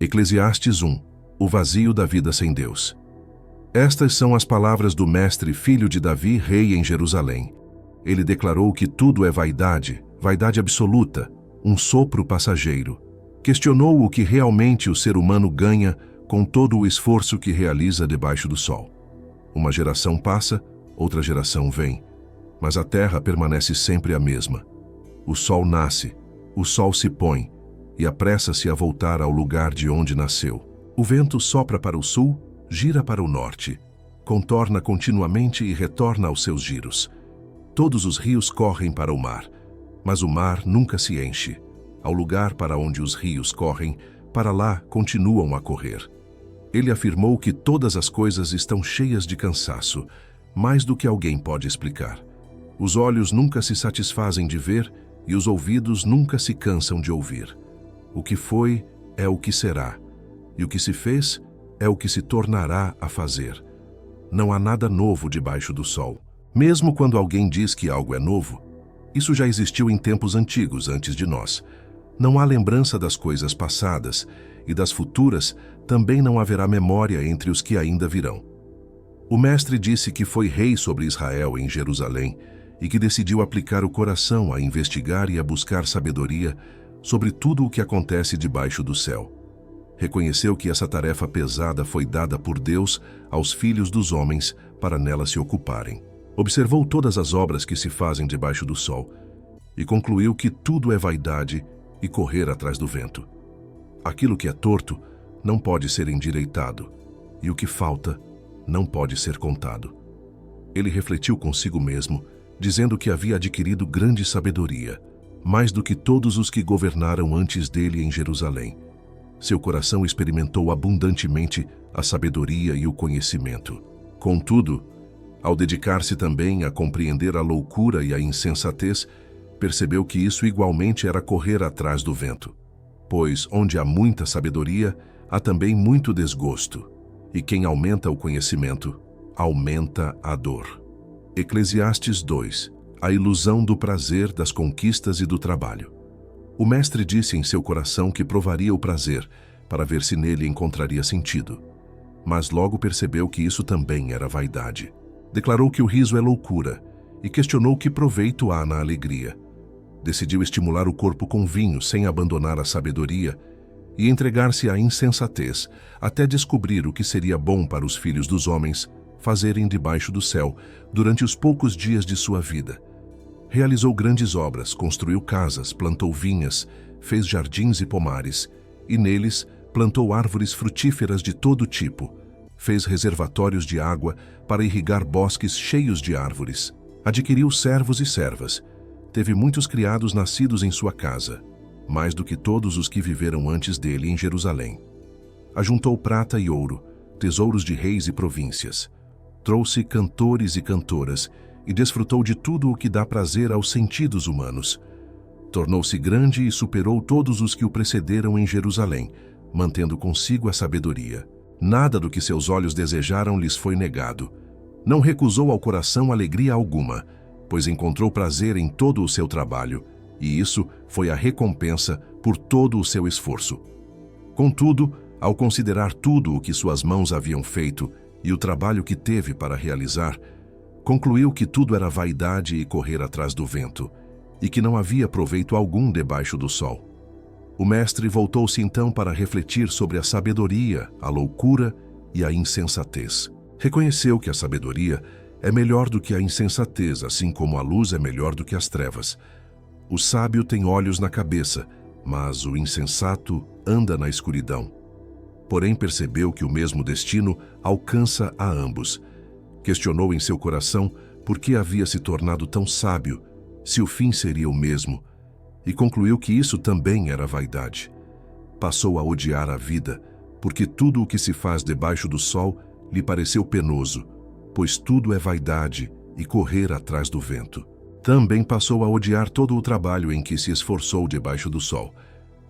Eclesiastes 1. O vazio da vida sem Deus. Estas são as palavras do mestre filho de Davi, rei em Jerusalém. Ele declarou que tudo é vaidade, vaidade absoluta, um sopro passageiro. Questionou o que realmente o ser humano ganha com todo o esforço que realiza debaixo do sol. Uma geração passa, outra geração vem, mas a terra permanece sempre a mesma. O sol nasce, o sol se põe, e apressa-se a voltar ao lugar de onde nasceu. O vento sopra para o sul, gira para o norte, contorna continuamente e retorna aos seus giros. Todos os rios correm para o mar, mas o mar nunca se enche. Ao lugar para onde os rios correm, para lá continuam a correr. Ele afirmou que todas as coisas estão cheias de cansaço, mais do que alguém pode explicar. Os olhos nunca se satisfazem de ver e os ouvidos nunca se cansam de ouvir. O que foi é o que será, e o que se fez é o que se tornará a fazer. Não há nada novo debaixo do sol. Mesmo quando alguém diz que algo é novo, isso já existiu em tempos antigos antes de nós. Não há lembrança das coisas passadas, e das futuras também não haverá memória entre os que ainda virão. O mestre disse que foi rei sobre Israel em Jerusalém e que decidiu aplicar o coração a investigar e a buscar sabedoria sobre tudo o que acontece debaixo do céu. Reconheceu que essa tarefa pesada foi dada por Deus aos filhos dos homens para nela se ocuparem. Observou todas as obras que se fazem debaixo do sol e concluiu que tudo é vaidade e correr atrás do vento. Aquilo que é torto não pode ser endireitado, e o que falta não pode ser contado. Ele refletiu consigo mesmo, dizendo que havia adquirido grande sabedoria, mais do que todos os que governaram antes dele em Jerusalém. Seu coração experimentou abundantemente a sabedoria e o conhecimento. Contudo, ao dedicar-se também a compreender a loucura e a insensatez, percebeu que isso igualmente era correr atrás do vento. Pois onde há muita sabedoria, há também muito desgosto, e quem aumenta o conhecimento, aumenta a dor. Eclesiastes 2. A ilusão do prazer, das conquistas e do trabalho. O mestre disse em seu coração que provaria o prazer, para ver se nele encontraria sentido. Mas logo percebeu que isso também era vaidade. Declarou que o riso é loucura, e questionou que proveito há na alegria. Decidiu estimular o corpo com vinho, sem abandonar a sabedoria, e entregar-se à insensatez, até descobrir o que seria bom para os filhos dos homens fazerem debaixo do céu, durante os poucos dias de sua vida. Realizou grandes obras, construiu casas, plantou vinhas, fez jardins e pomares, e neles plantou árvores frutíferas de todo tipo. Fez reservatórios de água para irrigar bosques cheios de árvores. Adquiriu servos e servas. Teve muitos criados nascidos em sua casa, mais do que todos os que viveram antes dele em Jerusalém. Ajuntou prata e ouro, tesouros de reis e províncias. Trouxe cantores e cantoras, e desfrutou de tudo o que dá prazer aos sentidos humanos. Tornou-se grande e superou todos os que o precederam em Jerusalém, mantendo consigo a sabedoria. Nada do que seus olhos desejaram lhes foi negado. Não recusou ao coração alegria alguma, pois encontrou prazer em todo o seu trabalho, e isso foi a recompensa por todo o seu esforço. Contudo, ao considerar tudo o que suas mãos haviam feito e o trabalho que teve para realizar, concluiu que tudo era vaidade e correr atrás do vento, e que não havia proveito algum debaixo do sol. O mestre voltou-se então para refletir sobre a sabedoria, a loucura e a insensatez. Reconheceu que a sabedoria é melhor do que a insensatez, assim como a luz é melhor do que as trevas. O sábio tem olhos na cabeça, mas o insensato anda na escuridão. Porém percebeu que o mesmo destino alcança a ambos. Questionou em seu coração por que havia se tornado tão sábio, se o fim seria o mesmo, e concluiu que isso também era vaidade. Passou a odiar a vida, porque tudo o que se faz debaixo do sol lhe pareceu penoso, pois tudo é vaidade e correr atrás do vento. Também passou a odiar todo o trabalho em que se esforçou debaixo do sol,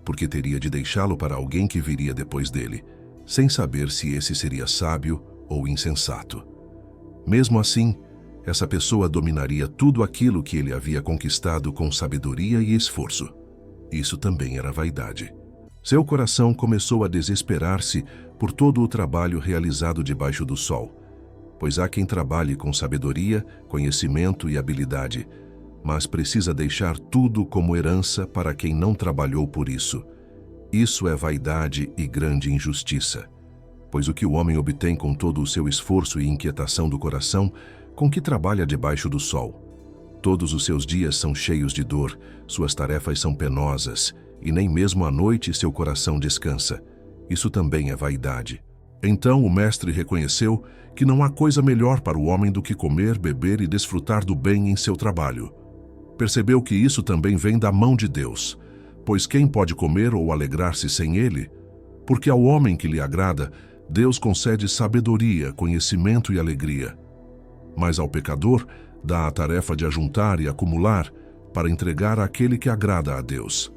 porque teria de deixá-lo para alguém que viria depois dele, sem saber se esse seria sábio ou insensato. Mesmo assim, essa pessoa dominaria tudo aquilo que ele havia conquistado com sabedoria e esforço. Isso também era vaidade. Seu coração começou a desesperar-se por todo o trabalho realizado debaixo do sol, pois há quem trabalhe com sabedoria, conhecimento e habilidade, mas precisa deixar tudo como herança para quem não trabalhou por isso. Isso é vaidade e grande injustiça, pois o que o homem obtém com todo o seu esforço e inquietação do coração, com que trabalha debaixo do sol? Todos os seus dias são cheios de dor, suas tarefas são penosas, e nem mesmo à noite seu coração descansa. Isso também é vaidade. Então o mestre reconheceu que não há coisa melhor para o homem do que comer, beber e desfrutar do bem em seu trabalho. Percebeu que isso também vem da mão de Deus, pois quem pode comer ou alegrar-se sem ele? Porque ao homem que lhe agrada, Deus concede sabedoria, conhecimento e alegria. Mas ao pecador, dá a tarefa de ajuntar e acumular para entregar àquele que agrada a Deus.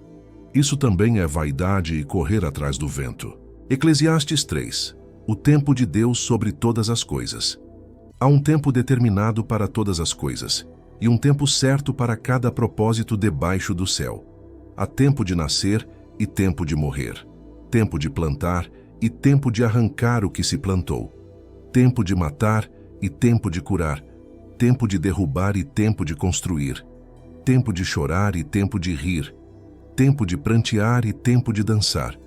Isso também é vaidade e correr atrás do vento. Eclesiastes 3. O tempo de Deus sobre todas as coisas. Há um tempo determinado para todas as coisas, e um tempo certo para cada propósito debaixo do céu. Há tempo de nascer e tempo de morrer, tempo de plantar e tempo de arrancar o que se plantou, tempo de matar e tempo de curar, tempo de derrubar e tempo de construir, tempo de chorar e tempo de rir, tempo de prantear e tempo de dançar,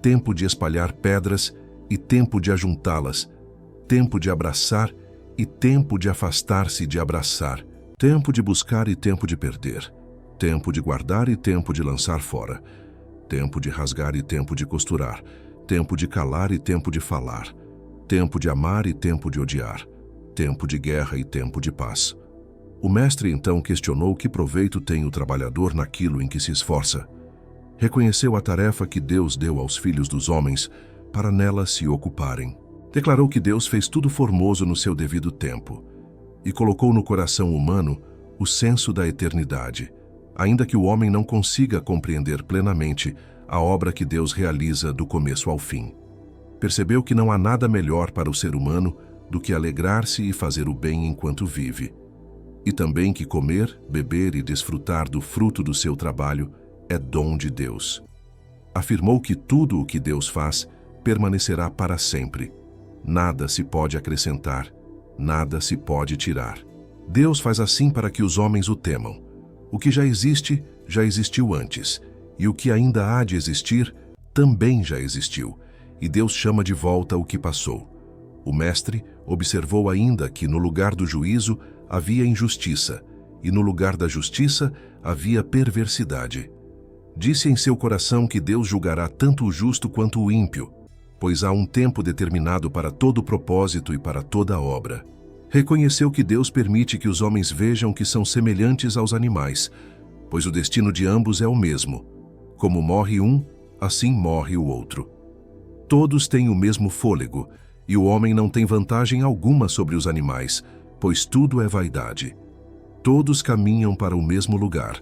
tempo de espalhar pedras e tempo de ajuntá-las, tempo de abraçar e tempo de afastar-se de abraçar, tempo de buscar e tempo de perder, tempo de guardar e tempo de lançar fora, tempo de rasgar e tempo de costurar, tempo de calar e tempo de falar, tempo de amar e tempo de odiar, tempo de guerra e tempo de paz. O mestre então questionou que proveito tem o trabalhador naquilo em que se esforça. Reconheceu a tarefa que Deus deu aos filhos dos homens para nela se ocuparem. Declarou que Deus fez tudo formoso no seu devido tempo e colocou no coração humano o senso da eternidade, ainda que o homem não consiga compreender plenamente a obra que Deus realiza do começo ao fim. Percebeu que não há nada melhor para o ser humano do que alegrar-se e fazer o bem enquanto vive, e também que comer, beber e desfrutar do fruto do seu trabalho é dom de Deus. Afirmou que tudo o que Deus faz permanecerá para sempre. Nada se pode acrescentar, nada se pode tirar. Deus faz assim para que os homens o temam. O que já existe, já existiu antes, e o que ainda há de existir, também já existiu, e Deus chama de volta o que passou. O mestre observou ainda que no lugar do juízo havia injustiça, e no lugar da justiça havia perversidade. Disse em seu coração que Deus julgará tanto o justo quanto o ímpio, pois há um tempo determinado para todo propósito e para toda obra. Reconheceu que Deus permite que os homens vejam que são semelhantes aos animais, pois o destino de ambos é o mesmo. Como morre um, assim morre o outro. Todos têm o mesmo fôlego, e o homem não tem vantagem alguma sobre os animais, pois tudo é vaidade. Todos caminham para o mesmo lugar,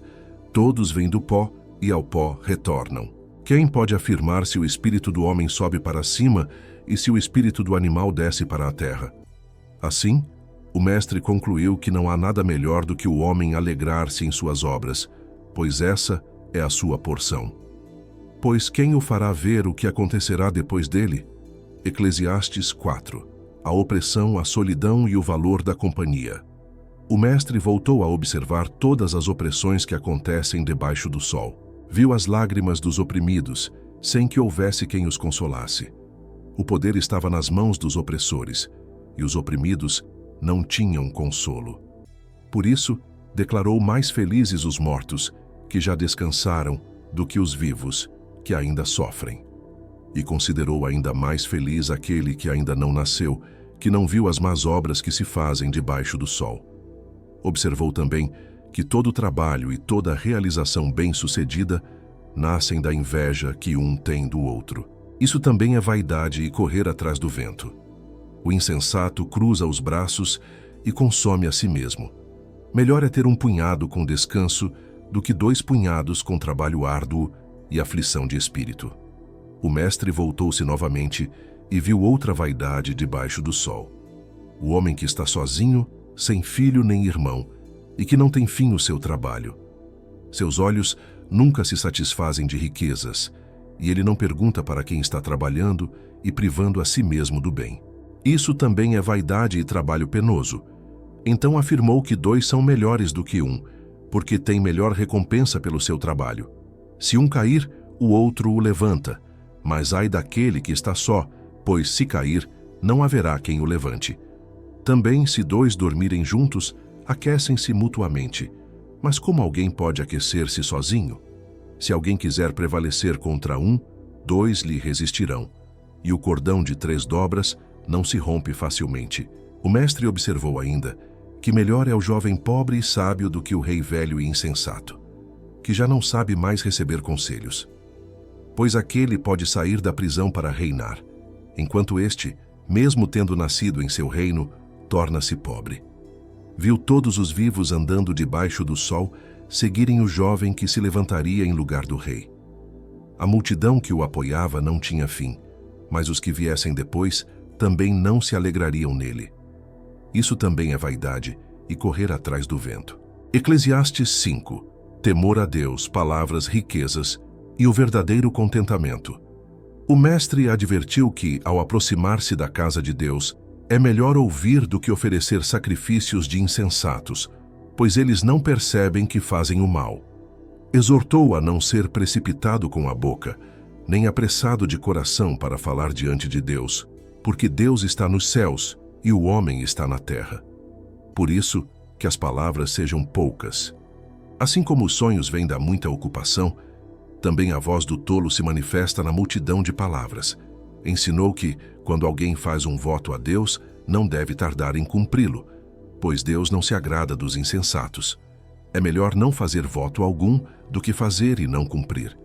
todos vêm do pó e ao pó retornam. Quem pode afirmar se o espírito do homem sobe para cima e se o espírito do animal desce para a terra? Assim, o mestre concluiu que não há nada melhor do que o homem alegrar-se em suas obras, pois essa é a sua porção. Pois quem o fará ver o que acontecerá depois dele? Eclesiastes 4. A opressão, a solidão e o valor da companhia. O mestre voltou a observar todas as opressões que acontecem debaixo do sol. Viu as lágrimas dos oprimidos, sem que houvesse quem os consolasse. O poder estava nas mãos dos opressores, e os oprimidos não tinham consolo. Por isso, declarou mais felizes os mortos, que já descansaram, do que os vivos, que ainda sofrem. E considerou ainda mais feliz aquele que ainda não nasceu, que não viu as más obras que se fazem debaixo do sol. Observou também que todo trabalho e toda realização bem-sucedida nascem da inveja que um tem do outro. Isso também é vaidade e correr atrás do vento. O insensato cruza os braços e consome a si mesmo. Melhor é ter um punhado com descanso do que 2 punhados com trabalho árduo e aflição de espírito. O mestre voltou-se novamente e viu outra vaidade debaixo do sol. O homem que está sozinho, sem filho nem irmão, e que não tem fim o seu trabalho. Seus olhos nunca se satisfazem de riquezas, e ele não pergunta para quem está trabalhando e privando a si mesmo do bem. Isso também é vaidade e trabalho penoso. Então afirmou que 2 são melhores do que 1, porque tem melhor recompensa pelo seu trabalho. Se um cair, o outro o levanta, mas ai daquele que está só, pois se cair, não haverá quem o levante. Também, se 2 dormirem juntos, aquecem-se mutuamente. Mas como alguém pode aquecer-se sozinho? Se alguém quiser prevalecer contra 1, 2 lhe resistirão. E o cordão de 3 dobras não se rompe facilmente. O mestre observou ainda que melhor é o jovem pobre e sábio do que o rei velho e insensato, que já não sabe mais receber conselhos. Pois aquele pode sair da prisão para reinar, enquanto este, mesmo tendo nascido em seu reino, torna-se pobre. Viu todos os vivos andando debaixo do sol seguirem o jovem que se levantaria em lugar do rei. A multidão que o apoiava não tinha fim, mas os que viessem depois também não se alegrariam nele. Isso também é vaidade e correr atrás do vento. Eclesiastes 5. Temor a Deus, palavras, riquezas e o verdadeiro contentamento. O mestre advertiu que, ao aproximar-se da casa de Deus, é melhor ouvir do que oferecer sacrifícios de insensatos, pois eles não percebem que fazem o mal. Exortou a não ser precipitado com a boca, nem apressado de coração para falar diante de Deus, porque Deus está nos céus e o homem está na terra. Por isso, que as palavras sejam poucas. Assim como os sonhos vêm da muita ocupação, também a voz do tolo se manifesta na multidão de palavras. Ensinou que, quando alguém faz um voto a Deus, não deve tardar em cumpri-lo, pois Deus não se agrada dos insensatos. É melhor não fazer voto algum do que fazer e não cumprir.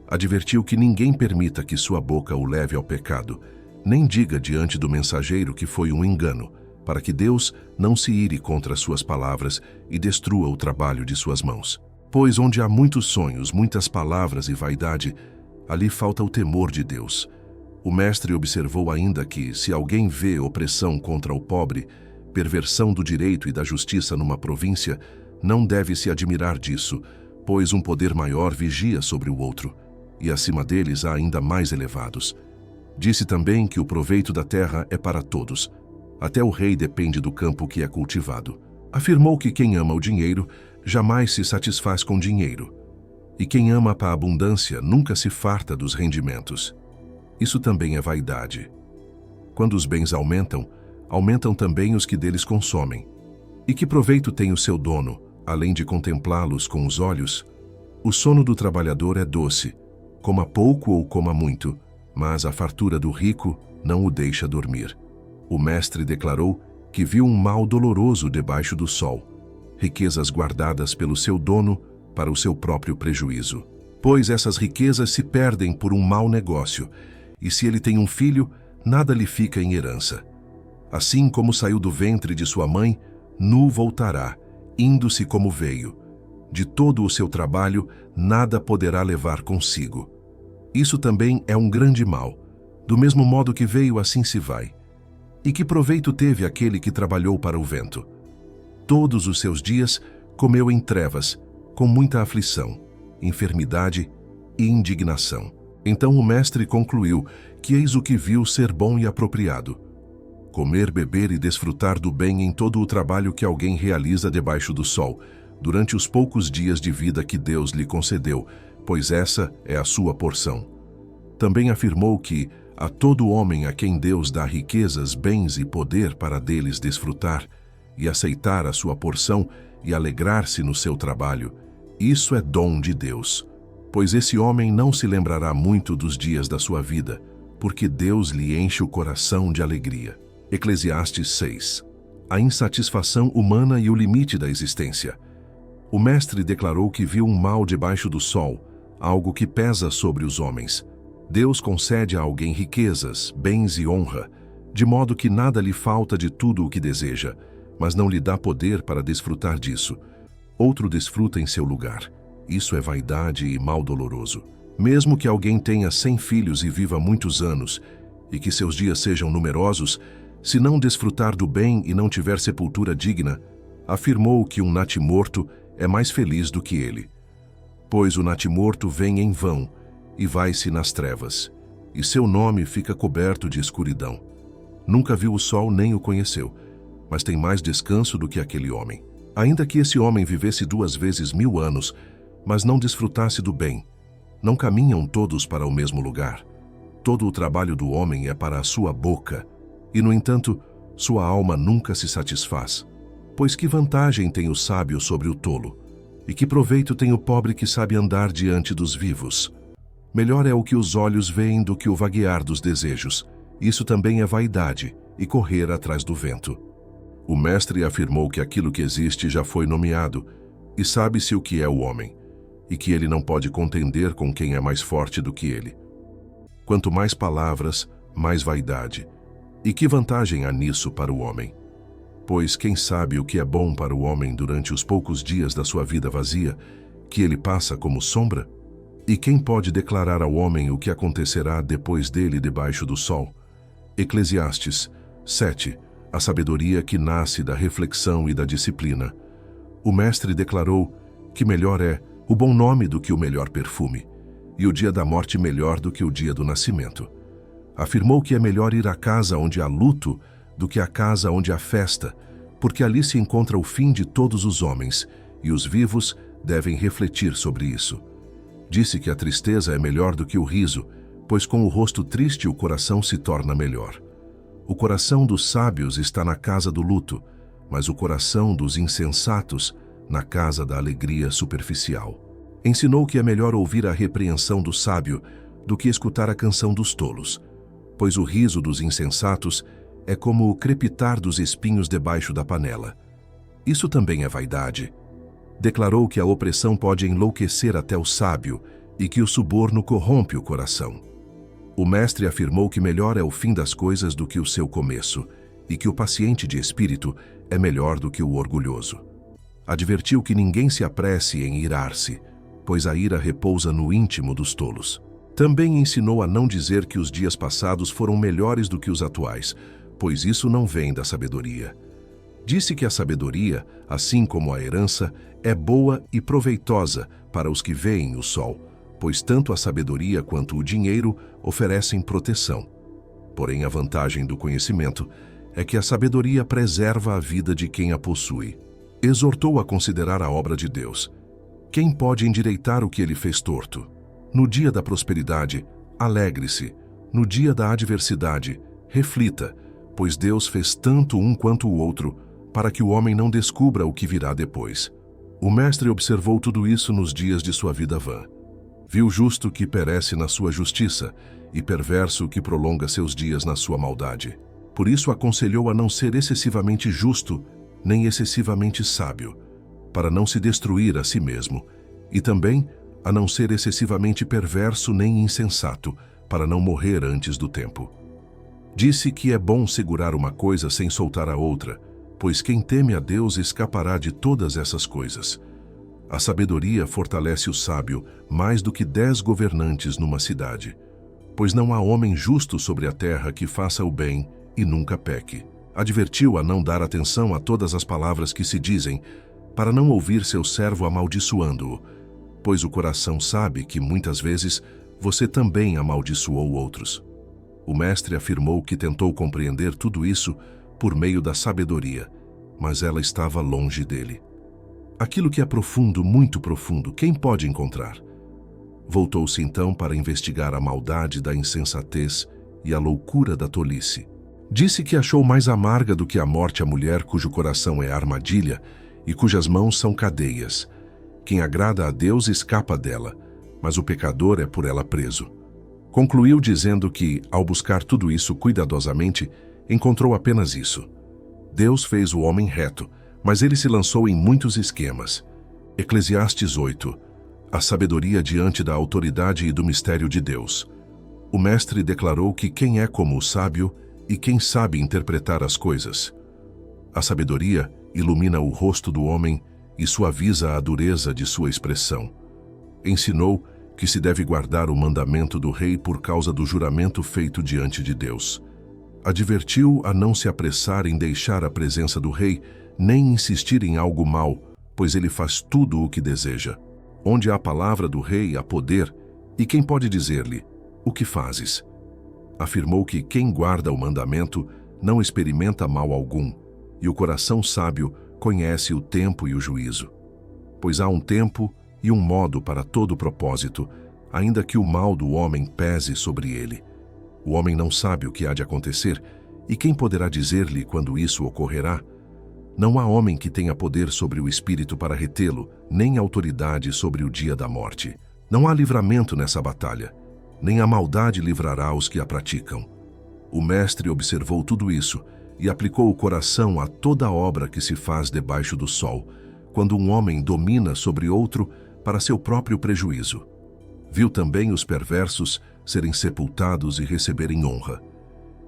Advertiu que ninguém permita que sua boca o leve ao pecado, nem diga diante do mensageiro que foi um engano, para que Deus não se ire contra suas palavras e destrua o trabalho de suas mãos. Pois onde há muitos sonhos, muitas palavras e vaidade, ali falta o temor de Deus. O mestre observou ainda que, se alguém vê opressão contra o pobre, perversão do direito e da justiça numa província, não deve se admirar disso, pois um poder maior vigia sobre o outro, e acima deles há ainda mais elevados. Disse também que o proveito da terra é para todos. Até o rei depende do campo que é cultivado. Afirmou que quem ama o dinheiro jamais se satisfaz com dinheiro, e quem ama a abundância nunca se farta dos rendimentos. Isso também é vaidade. Quando os bens aumentam, aumentam também os que deles consomem. E que proveito tem o seu dono, além de contemplá-los com os olhos? O sono do trabalhador é doce, coma pouco ou coma muito, mas a fartura do rico não o deixa dormir. O mestre declarou que viu um mal doloroso debaixo do sol, riquezas guardadas pelo seu dono para o seu próprio prejuízo. Pois essas riquezas se perdem por um mau negócio, e se ele tem um filho, nada lhe fica em herança. Assim como saiu do ventre de sua mãe, nu voltará, indo-se como veio. De todo o seu trabalho, nada poderá levar consigo. Isso também é um grande mal. Do mesmo modo que veio, assim se vai. E que proveito teve aquele que trabalhou para o vento? Todos os seus dias comeu em trevas, com muita aflição, enfermidade e indignação. Então o mestre concluiu que eis o que viu ser bom e apropriado: comer, beber e desfrutar do bem em todo o trabalho que alguém realiza debaixo do sol, durante os poucos dias de vida que Deus lhe concedeu, pois essa é a sua porção. Também afirmou que a todo homem a quem Deus dá riquezas, bens e poder para deles desfrutar, e aceitar a sua porção e alegrar-se no seu trabalho, isso é dom de Deus, pois esse homem não se lembrará muito dos dias da sua vida, porque Deus lhe enche o coração de alegria. Eclesiastes 6. A insatisfação humana e o limite da existência. O mestre declarou que viu um mal debaixo do sol, algo que pesa sobre os homens. Deus concede a alguém riquezas, bens e honra, de modo que nada lhe falta de tudo o que deseja, mas não lhe dá poder para desfrutar disso. Outro desfruta em seu lugar. Isso é vaidade e mal doloroso. Mesmo que alguém tenha 100 filhos e viva muitos anos, e que seus dias sejam numerosos, se não desfrutar do bem e não tiver sepultura digna, afirmou que um natimorto é mais feliz do que ele. Pois o natimorto vem em vão, e vai-se nas trevas, e seu nome fica coberto de escuridão. Nunca viu o sol nem o conheceu, mas tem mais descanso do que aquele homem. Ainda que esse homem vivesse 2 vezes 1000 anos, mas não desfrutasse do bem, não caminham todos para o mesmo lugar. Todo o trabalho do homem é para a sua boca, e, no entanto, sua alma nunca se satisfaz. Pois que vantagem tem o sábio sobre o tolo? E que proveito tem o pobre que sabe andar diante dos vivos? Melhor é o que os olhos veem do que o vaguear dos desejos. Isso também é vaidade, e correr atrás do vento. O mestre afirmou que aquilo que existe já foi nomeado, e sabe-se o que é o homem, e que ele não pode contender com quem é mais forte do que ele. Quanto mais palavras, mais vaidade. E que vantagem há nisso para o homem? Pois quem sabe o que é bom para o homem durante os poucos dias da sua vida vazia, que ele passa como sombra? E quem pode declarar ao homem o que acontecerá depois dele debaixo do sol? Eclesiastes 7. A sabedoria que nasce da reflexão e da disciplina. O mestre declarou que melhor é o bom nome do que o melhor perfume, e o dia da morte melhor do que o dia do nascimento. Afirmou que é melhor ir à casa onde há luto do que à casa onde há festa, porque ali se encontra o fim de todos os homens, e os vivos devem refletir sobre isso. Disse que a tristeza é melhor do que o riso, pois com o rosto triste o coração se torna melhor. O coração dos sábios está na casa do luto, mas o coração dos insensatos na casa da alegria superficial. Ensinou que é melhor ouvir a repreensão do sábio do que escutar a canção dos tolos, pois o riso dos insensatos é como o crepitar dos espinhos debaixo da panela. Isso também é vaidade. Declarou que a opressão pode enlouquecer até o sábio e que o suborno corrompe o coração. O mestre afirmou que melhor é o fim das coisas do que o seu começo, e que o paciente de espírito é melhor do que o orgulhoso. Advertiu que ninguém se apresse em irar-se, pois a ira repousa no íntimo dos tolos. Também ensinou a não dizer que os dias passados foram melhores do que os atuais, pois isso não vem da sabedoria. Disse que a sabedoria, assim como a herança, é boa e proveitosa para os que veem o sol, pois tanto a sabedoria quanto o dinheiro oferecem proteção. Porém, a vantagem do conhecimento é que a sabedoria preserva a vida de quem a possui. Exortou a considerar a obra de Deus. Quem pode endireitar o que ele fez torto? No dia da prosperidade, alegre-se. No dia da adversidade, reflita, pois Deus fez tanto um quanto o outro, para que o homem não descubra o que virá depois. O mestre observou tudo isso nos dias de sua vida vã. Viu justo que perece na sua justiça e perverso que prolonga seus dias na sua maldade. Por isso aconselhou a não ser excessivamente justo, nem excessivamente sábio, para não se destruir a si mesmo, e também a não ser excessivamente perverso nem insensato, para não morrer antes do tempo. Disse que é bom segurar uma coisa sem soltar a outra, pois quem teme a Deus escapará de todas essas coisas. A sabedoria fortalece o sábio mais do que 10 governantes numa cidade, pois não há homem justo sobre a terra que faça o bem e nunca peque. Advertiu a não dar atenção a todas as palavras que se dizem, para não ouvir seu servo amaldiçoando-o, pois o coração sabe que muitas vezes você também amaldiçoou outros. O mestre afirmou que tentou compreender tudo isso por meio da sabedoria, mas ela estava longe dele. Aquilo que é profundo, muito profundo, quem pode encontrar? Voltou-se então para investigar a maldade da insensatez e a loucura da tolice. Disse que achou mais amarga do que a morte a mulher cujo coração é armadilha e cujas mãos são cadeias. Quem agrada a Deus escapa dela, mas o pecador é por ela preso. Concluiu dizendo que, ao buscar tudo isso cuidadosamente, encontrou apenas isso. Deus fez o homem reto, mas ele se lançou em muitos esquemas. Eclesiastes 8. A sabedoria diante da autoridade e do mistério de Deus. O mestre declarou que quem é como o sábio e quem sabe interpretar as coisas. A sabedoria ilumina o rosto do homem e suaviza a dureza de sua expressão. Ensinou que se deve guardar o mandamento do rei por causa do juramento feito diante de Deus. Advertiu a não se apressar em deixar a presença do rei, nem insistir em algo mau, pois ele faz tudo o que deseja. Onde há a palavra do rei há poder, E quem pode dizer-lhe: o que fazes? Afirmou que quem guarda o mandamento não experimenta mal algum, e o coração sábio conhece o tempo e o juízo. Pois há um tempo e um modo para todo propósito, ainda que o mal do homem pese sobre ele. O homem não sabe o que há de acontecer, e quem poderá dizer-lhe quando isso ocorrerá? Não há homem que tenha poder sobre o espírito para retê-lo, nem autoridade sobre o dia da morte. Não há livramento nessa batalha, nem a maldade livrará os que a praticam. O mestre observou tudo isso e aplicou o coração a toda obra que se faz debaixo do sol, quando um homem domina sobre outro para seu próprio prejuízo. Viu também os perversos serem sepultados e receberem honra,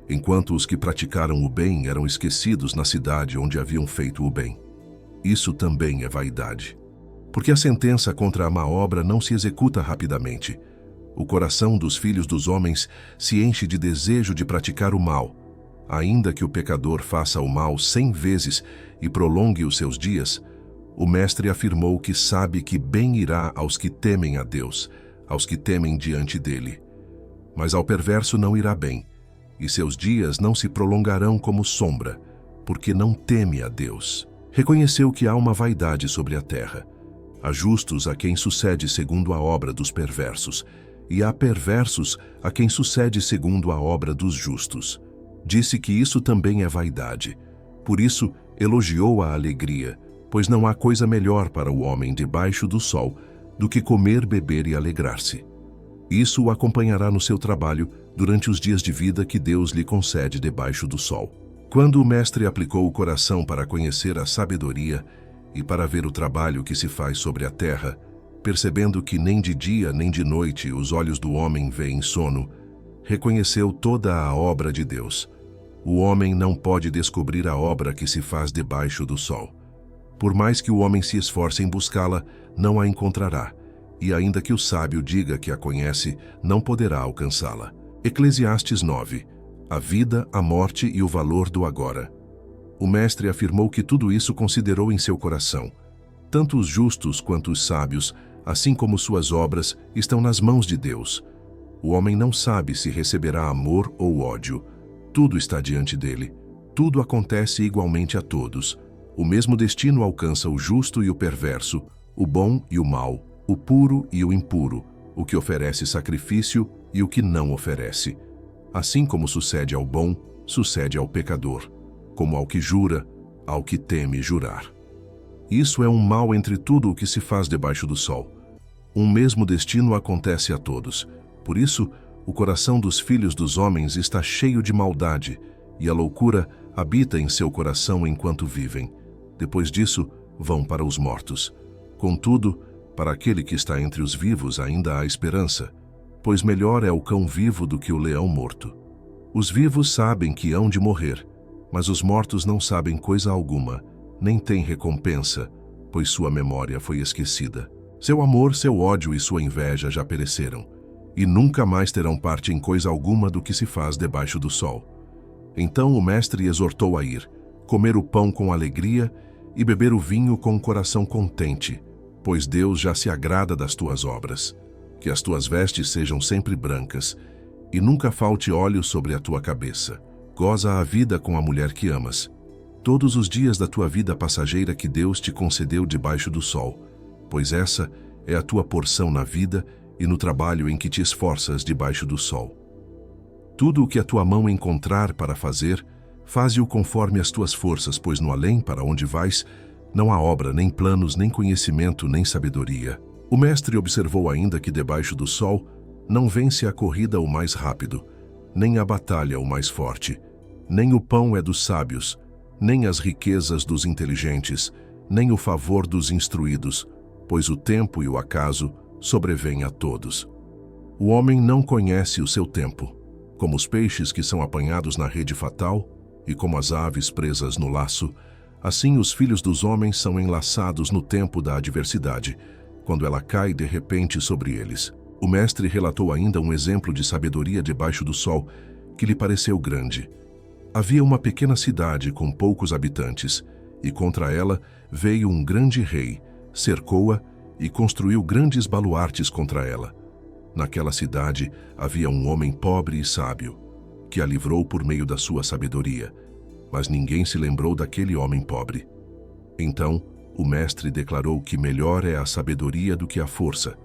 enquanto os que praticaram o bem eram esquecidos na cidade onde haviam feito o bem. Isso também é vaidade. Porque a sentença contra a má obra não se executa rapidamente. O coração dos filhos dos homens se enche de desejo de praticar o mal. Ainda que o pecador faça o mal 100 vezes e prolongue os seus dias, o mestre afirmou que sabe que bem irá aos que temem a Deus, aos que temem diante dele. Mas ao perverso não irá bem, e seus dias não se prolongarão como sombra, porque não teme a Deus. Reconheceu que há uma vaidade sobre a terra. Há justos a quem sucede segundo a obra dos perversos, e há perversos a quem sucede segundo a obra dos justos. Disse que isso também é vaidade. Por isso, elogiou a alegria, pois não há coisa melhor para o homem debaixo do sol do que comer, beber e alegrar-se. Isso o acompanhará no seu trabalho durante os dias de vida que Deus lhe concede debaixo do sol. Quando o mestre aplicou o coração para conhecer a sabedoria e para ver o trabalho que se faz sobre a terra, percebendo que nem de dia nem de noite os olhos do homem veem sono, reconheceu toda a obra de Deus. O homem não pode descobrir a obra que se faz debaixo do sol. Por mais que o homem se esforce em buscá-la, não a encontrará, e ainda que o sábio diga que a conhece, não poderá alcançá-la. Eclesiastes 9. A vida, a morte e o valor do agora. O mestre afirmou que tudo isso considerou em seu coração. Tanto os justos quanto os sábios, assim como suas obras, estão nas mãos de Deus. O homem não sabe se receberá amor ou ódio. Tudo está diante dele. Tudo acontece igualmente a todos. O mesmo destino alcança o justo e o perverso, o bom e o mau, o puro e o impuro, o que oferece sacrifício e o que não oferece. Assim como sucede ao bom, sucede ao pecador, como ao que jura, ao que teme jurar. Isso é um mal entre tudo o que se faz debaixo do sol. Um mesmo destino acontece a todos. Por isso, o coração dos filhos dos homens está cheio de maldade, e a loucura habita em seu coração enquanto vivem. Depois disso, vão para os mortos. Contudo, para aquele que está entre os vivos ainda há esperança, pois melhor é o cão vivo do que o leão morto. Os vivos sabem que hão de morrer, mas os mortos não sabem coisa alguma, nem têm recompensa, pois sua memória foi esquecida. Seu amor, seu ódio e sua inveja já pereceram, e nunca mais terão parte em coisa alguma do que se faz debaixo do sol. Então o mestre exortou a ir, comer o pão com alegria e beber o vinho com o coração contente, pois Deus já se agrada das tuas obras. Que as tuas vestes sejam sempre brancas, e nunca falte óleo sobre a tua cabeça. Goza a vida com a mulher que amas, todos os dias da tua vida passageira que Deus te concedeu debaixo do sol, pois essa é a tua porção na vida e no trabalho em que te esforças debaixo do sol. Tudo o que a tua mão encontrar para fazer, faze-o conforme as tuas forças, pois no além para onde vais, não há obra, nem planos, nem conhecimento, nem sabedoria. O mestre observou ainda que debaixo do sol não vence a corrida o mais rápido, nem a batalha o mais forte, nem o pão é dos sábios, nem as riquezas dos inteligentes, nem o favor dos instruídos, pois o tempo e o acaso sobrevêm a todos. O homem não conhece o seu tempo, como os peixes que são apanhados na rede fatal e como as aves presas no laço, assim os filhos dos homens são enlaçados no tempo da adversidade, quando ela cai de repente sobre eles. O mestre relatou ainda um exemplo de sabedoria debaixo do sol que lhe pareceu grande. Havia uma pequena cidade com poucos habitantes, e contra ela veio um grande rei, cercou-a e construiu grandes baluartes contra ela. Naquela cidade havia um homem pobre e sábio, que a livrou por meio da sua sabedoria, mas ninguém se lembrou daquele homem pobre. Então, o mestre declarou que melhor é a sabedoria do que a força,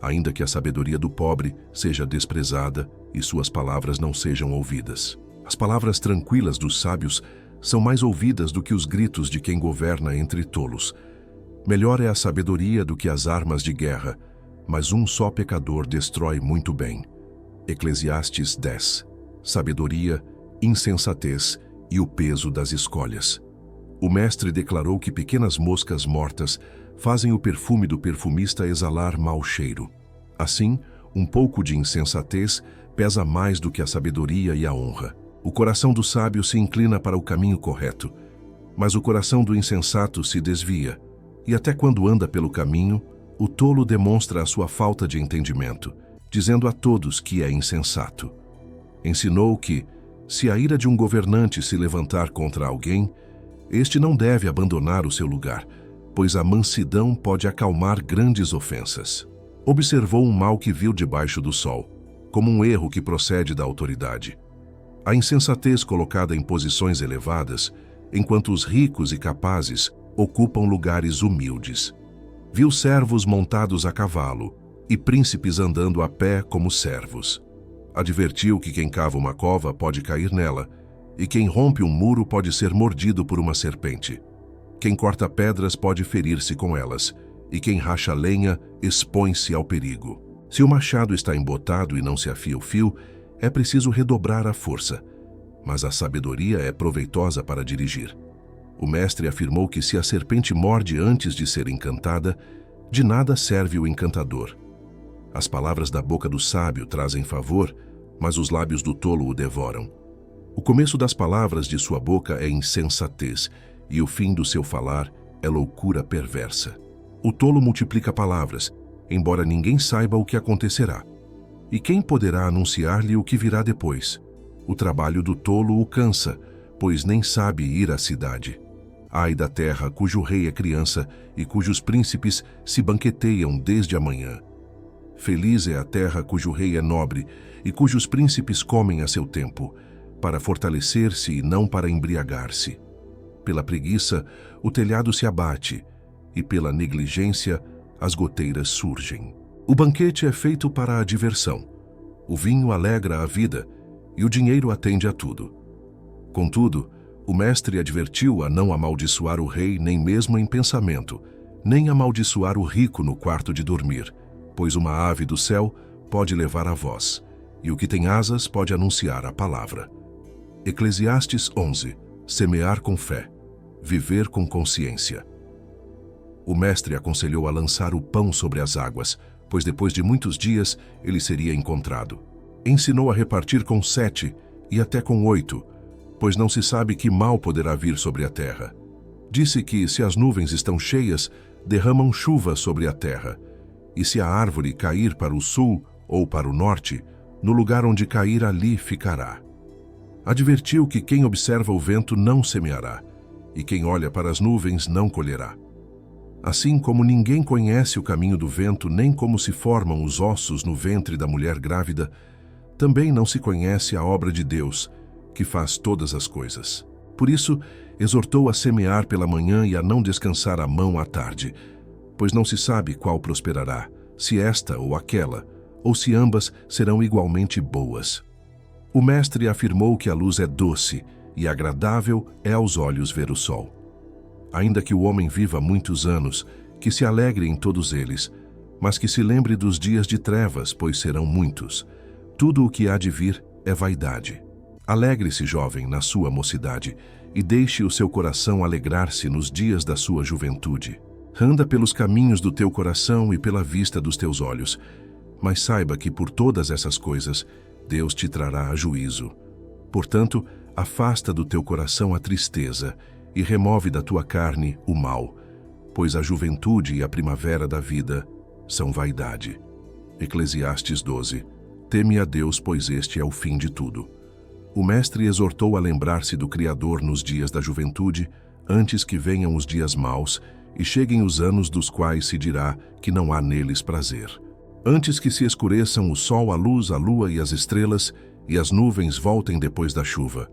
ainda que a sabedoria do pobre seja desprezada e suas palavras não sejam ouvidas. As palavras tranquilas dos sábios são mais ouvidas do que os gritos de quem governa entre tolos. Melhor é a sabedoria do que as armas de guerra, mas um só pecador destrói muito bem. Eclesiastes 10. Sabedoria, insensatez e o peso das escolhas. O mestre declarou que pequenas moscas mortas fazem o perfume do perfumista exalar mau cheiro. Assim, um pouco de insensatez pesa mais do que a sabedoria e a honra. O coração do sábio se inclina para o caminho correto, mas o coração do insensato se desvia, e até quando anda pelo caminho, o tolo demonstra a sua falta de entendimento, dizendo a todos que é insensato. Ensinou que, se a ira de um governante se levantar contra alguém, este não deve abandonar o seu lugar, pois a mansidão pode acalmar grandes ofensas. Observou um mal que viu debaixo do sol, como um erro que procede da autoridade. A insensatez colocada em posições elevadas, enquanto os ricos e capazes ocupam lugares humildes. Viu servos montados a cavalo e príncipes andando a pé como servos. Advertiu que quem cava uma cova pode cair nela, e quem rompe um muro pode ser mordido por uma serpente. Quem corta pedras pode ferir-se com elas, e quem racha lenha expõe-se ao perigo. Se o machado está embotado e não se afia o fio, é preciso redobrar a força, mas a sabedoria é proveitosa para dirigir. O mestre afirmou que se a serpente morde antes de ser encantada, de nada serve o encantador. As palavras da boca do sábio trazem favor, mas os lábios do tolo o devoram. O começo das palavras de sua boca é insensatez, e o fim do seu falar é loucura perversa. O tolo multiplica palavras, embora ninguém saiba o que acontecerá. E quem poderá anunciar-lhe o que virá depois? O trabalho do tolo o cansa, pois nem sabe ir à cidade. Ai da terra cujo rei é criança e cujos príncipes se banqueteiam desde a manhã. Feliz é a terra cujo rei é nobre e cujos príncipes comem a seu tempo, para fortalecer-se e não para embriagar-se. Pela preguiça, o telhado se abate, e pela negligência, as goteiras surgem. O banquete é feito para a diversão, o vinho alegra a vida, e o dinheiro atende a tudo. Contudo, o mestre advertiu a não amaldiçoar o rei nem mesmo em pensamento, nem amaldiçoar o rico no quarto de dormir, pois uma ave do céu pode levar a voz, e o que tem asas pode anunciar a palavra. Eclesiastes 11. Semear com fé, viver com consciência. O mestre aconselhou a lançar o pão sobre as águas, pois depois de muitos dias ele seria encontrado. Ensinou a repartir com 7 e até com 8, pois não se sabe que mal poderá vir sobre a terra. Disse que, se as nuvens estão cheias, derramam chuva sobre a terra, e se a árvore cair para o sul ou para o norte, no lugar onde cair ali ficará. Advertiu que quem observa o vento não semeará, e quem olha para as nuvens não colherá. Assim como ninguém conhece o caminho do vento, nem como se formam os ossos no ventre da mulher grávida, também não se conhece a obra de Deus, que faz todas as coisas. Por isso, exortou a semear pela manhã e a não descansar a mão à tarde, pois não se sabe qual prosperará, se esta ou aquela, ou se ambas serão igualmente boas. O mestre afirmou que a luz é doce e agradável é aos olhos ver o sol. Ainda que o homem viva muitos anos, que se alegre em todos eles, mas que se lembre dos dias de trevas, pois serão muitos. Tudo o que há de vir é vaidade. Alegre-se, jovem, na sua mocidade, e deixe o seu coração alegrar-se nos dias da sua juventude. Anda pelos caminhos do teu coração e pela vista dos teus olhos, mas saiba que por todas essas coisas Deus te trará a juízo. Portanto, afasta do teu coração a tristeza e remove da tua carne o mal, pois a juventude e a primavera da vida são vaidade. Eclesiastes 12. Teme a Deus, pois este é o fim de tudo. O mestre exortou a lembrar-se do Criador nos dias da juventude, antes que venham os dias maus e cheguem os anos dos quais se dirá que não há neles prazer. Antes que se escureçam o sol, a luz, a lua e as estrelas, e as nuvens voltem depois da chuva.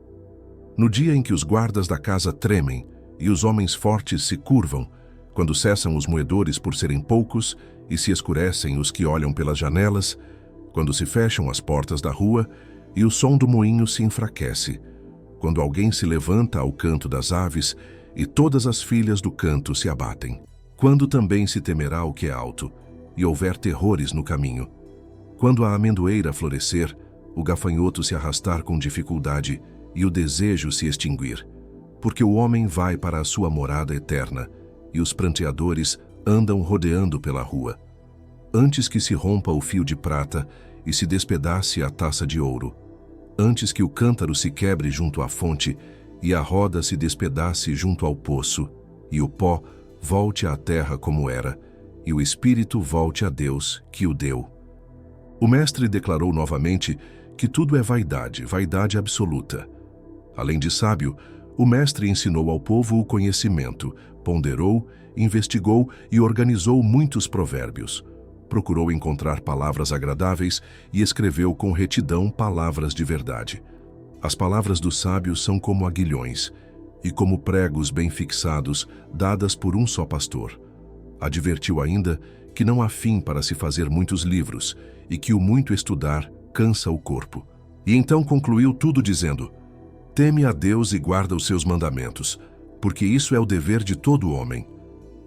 No dia em que os guardas da casa tremem e os homens fortes se curvam, quando cessam os moedores por serem poucos e se escurecem os que olham pelas janelas, quando se fecham as portas da rua e o som do moinho se enfraquece, quando alguém se levanta ao canto das aves e todas as filhas do canto se abatem, quando também se temerá o que é alto e houver terrores no caminho, quando a amendoeira florescer, o gafanhoto se arrastar com dificuldade e o desejo se extinguir, porque o homem vai para a sua morada eterna e os pranteadores andam rodeando pela rua, antes que se rompa o fio de prata e se despedace a taça de ouro, antes que o cântaro se quebre junto à fonte e a roda se despedace junto ao poço, e o pó volte à terra como era, e o espírito volte a Deus que o deu. O mestre declarou novamente que tudo é vaidade, vaidade absoluta. Além de sábio, o mestre ensinou ao povo o conhecimento, ponderou, investigou e organizou muitos provérbios. Procurou encontrar palavras agradáveis e escreveu com retidão palavras de verdade. As palavras dos sábios são como aguilhões e como pregos bem fixados, dadas por um só pastor. Advertiu ainda que não há fim para se fazer muitos livros e que o muito estudar cansa o corpo. E então concluiu tudo dizendo: teme a Deus e guarda os seus mandamentos, porque isso é o dever de todo homem.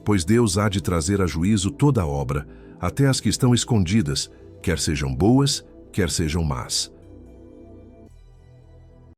Pois Deus há de trazer a juízo toda a obra, até as que estão escondidas, quer sejam boas, quer sejam más.